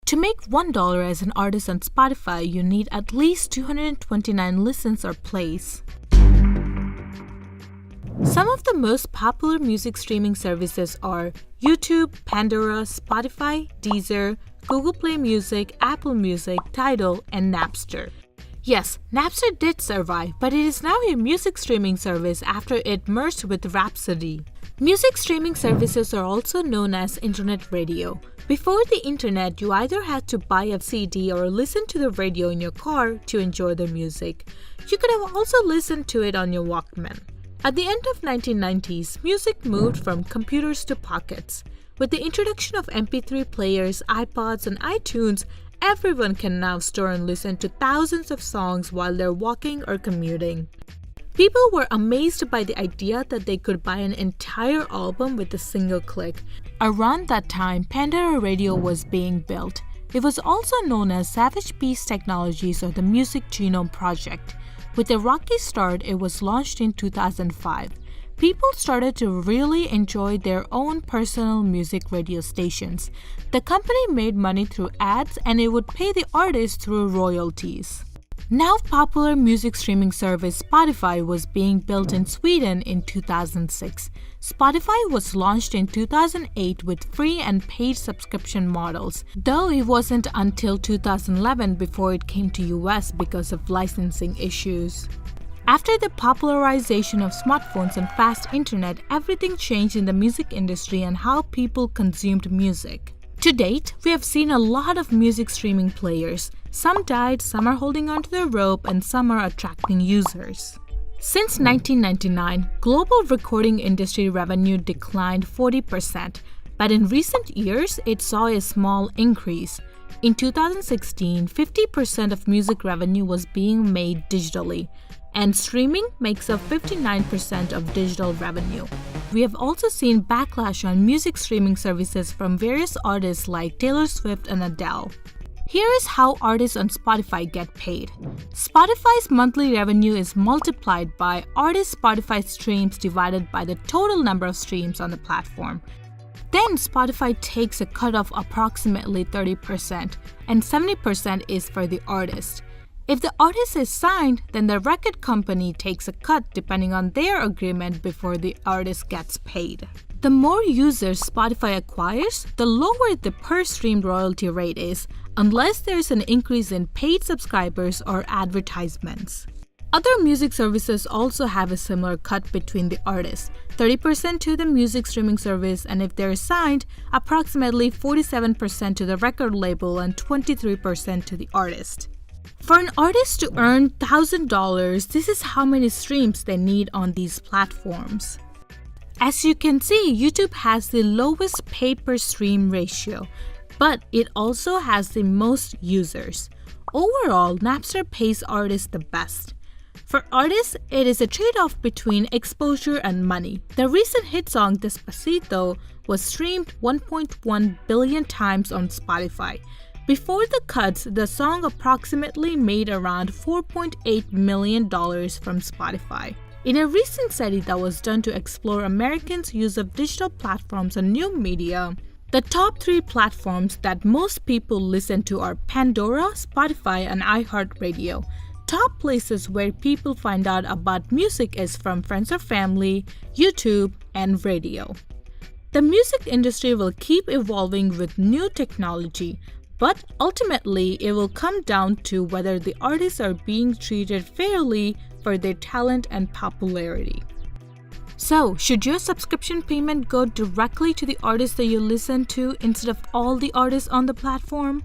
To make $1 as an artist on Spotify, you need at least 229 listens or plays. Some of the most popular music streaming services are YouTube, Pandora, Spotify, Deezer, Google Play Music, Apple Music, Tidal, and Napster. Yes, Napster did survive, but it is now a music streaming service after it merged with Rhapsody. Music streaming services are also known as internet radio. Before the internet, you either had to buy a CD or listen to the radio in your car to enjoy the music. You could have also listened to it on your Walkman. At the end of 1990s, music moved from computers to pockets. With the introduction of MP3 players, iPods, and iTunes, everyone can now store and listen to thousands of songs while they're walking or commuting. People were amazed by the idea that they could buy an entire album with a single click. Around that time, Pandora Radio was being built. It was also known as Savage Beast Technologies or the Music Genome Project. With a rocky start, it was launched in 2005. People started to really enjoy their own personal music radio stations. The company made money through ads and it would pay the artists through royalties. Now popular music streaming service Spotify was being built in Sweden in 2006. Spotify was launched in 2008 with free and paid subscription models, though it wasn't until 2011 before it came to US because of licensing issues. After the popularization of smartphones and fast internet, everything changed in the music industry and how people consumed music. To date, we have seen a lot of music streaming players. Some died, some are holding onto the rope, and some are attracting users. Since 1999, global recording industry revenue declined 40%, but in recent years, it saw a small increase. In 2016, 50% of music revenue was being made digitally, and streaming makes up 59% of digital revenue. We have also seen backlash on music streaming services from various artists like Taylor Swift and Adele. Here is how artists on Spotify get paid. Spotify's monthly revenue is multiplied by artist Spotify streams divided by the total number of streams on the platform. Then Spotify takes a cut of approximately 30%, and 70% is for the artist. If the artist is signed, then the record company takes a cut depending on their agreement before the artist gets paid. The more users Spotify acquires, the lower the per stream royalty rate is, unless there's an increase in paid subscribers or advertisements. Other music services also have a similar cut between the artists, 30% to the music streaming service, and if they're signed, approximately 47% to the record label and 23% to the artist. For an artist to earn $1,000, this is how many streams they need on these platforms. As you can see, YouTube has the lowest pay per stream ratio, but it also has the most users. Overall, Napster pays artists the best. For artists, it is a trade-off between exposure and money. The recent hit song Despacito was streamed 1.1 billion times on Spotify. Before the cuts, the song approximately made around $4.8 million from Spotify. In a recent study that was done to explore Americans' use of digital platforms and new media, the top 3 platforms that most people listen to are Pandora, Spotify, and iHeartRadio. Top places where people find out about music is from friends or family, YouTube, and radio. The music industry will keep evolving with new technology, but ultimately it will come down to whether the artists are being treated fairly for their talent and popularity. So, should your subscription payment go directly to the artists that you listen to instead of all the artists on the platform?